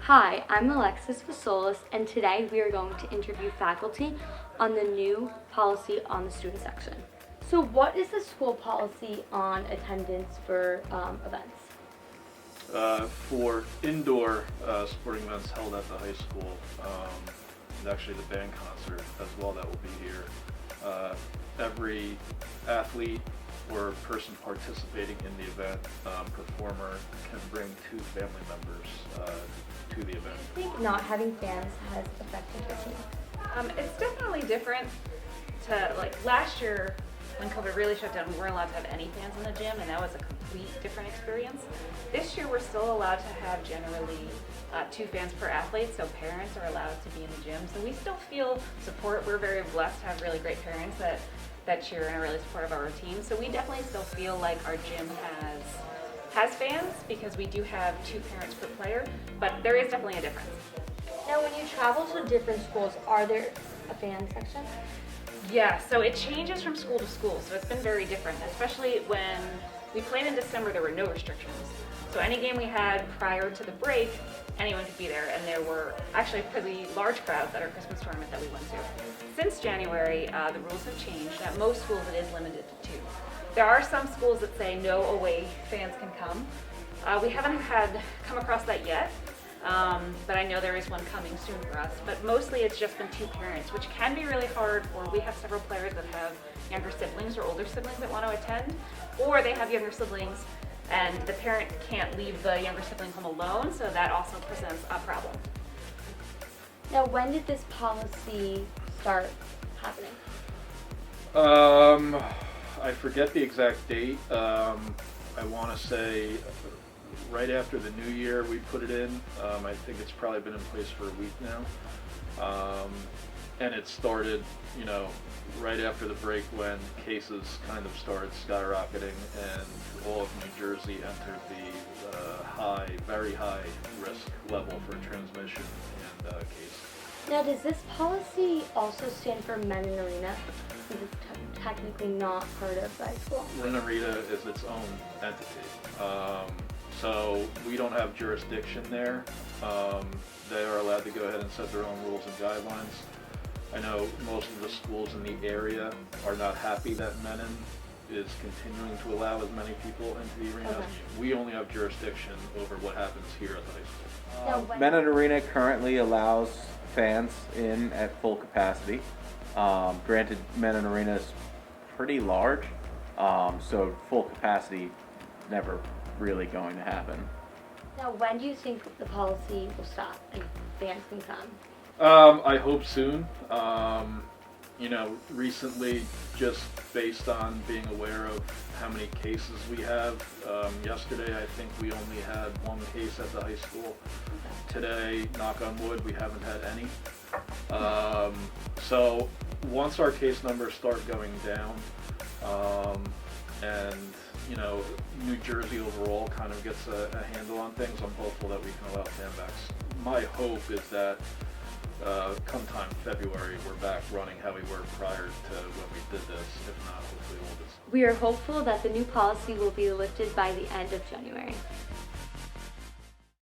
Hi, I'm Alexis Vasolis, and today we are going to interview faculty on the new policy on the student section. So what is the school policy on attendance for events? For indoor sporting events held at the high school, and actually the band concert as well that will be here, every athlete or person participating in the event, performer, can bring 2 family members to the event. I think not having fans has affected your team. It's definitely different to, last year when COVID really shut down, we weren't allowed to have any fans in the gym, and that was a complete different experience. This year we're still allowed to have generally 2 fans per athlete, so parents are allowed to be in the gym. So we still feel support. We're very blessed to have really great parents that cheer and are really supportive of our team. So we definitely still feel like our gym has fans because we do have 2 parents per player, but there is definitely a difference. Now when you travel to different schools, are there a fan section? Yeah, so it changes from school to school, so it's been very different, especially when we played in December, there were no restrictions. So any game we had prior to the break, anyone could be there, and there were actually pretty large crowds at our Christmas tournament that we went to. Since January, the rules have changed. At most schools, it is limited to 2. There are some schools that say no away fans can come. We haven't come across that yet. But I know there is one coming soon for us. But mostly it's just been 2 parents, which can be really hard for, we have several players that have younger siblings or older siblings that want to attend, or they have younger siblings and the parent can't leave the younger sibling home alone, so that also presents a problem. Now when did this policy start happening? I forget the exact date. I want to say right after the new year we put it in. I think it's probably been in place for a week now. And it started, right after the break when cases kind of started skyrocketing and all of New Jersey entered the very high risk level for transmission and case. Now does this policy also stand for Menon Arena? Since it's technically not part of the high school. Menon Arena is its own entity. So we don't have jurisdiction there. They are allowed to go ahead and set their own rules and guidelines. I know most of the schools in the area are not happy that Menon is continuing to allow as many people into the arena. Okay. We only have jurisdiction over what happens here at the high school. Menon Arena currently allows fans in at full capacity. Granted, Menon Arena is pretty large, so full capacity never really going to happen. Now when do you think the policy will stop and fans can come? I hope soon. Recently, just based on being aware of how many cases we have, yesterday I think we only had 1 case at the high school. Today, knock on wood, we haven't had any. So once our case numbers start going down, and New Jersey overall kind of gets a handle on things, I'm hopeful that we can allow fan backs. My hope is that come time February, we're back running how we were prior to when we did this. If not, hopefully we'll just... We are hopeful that the new policy will be lifted by the end of January.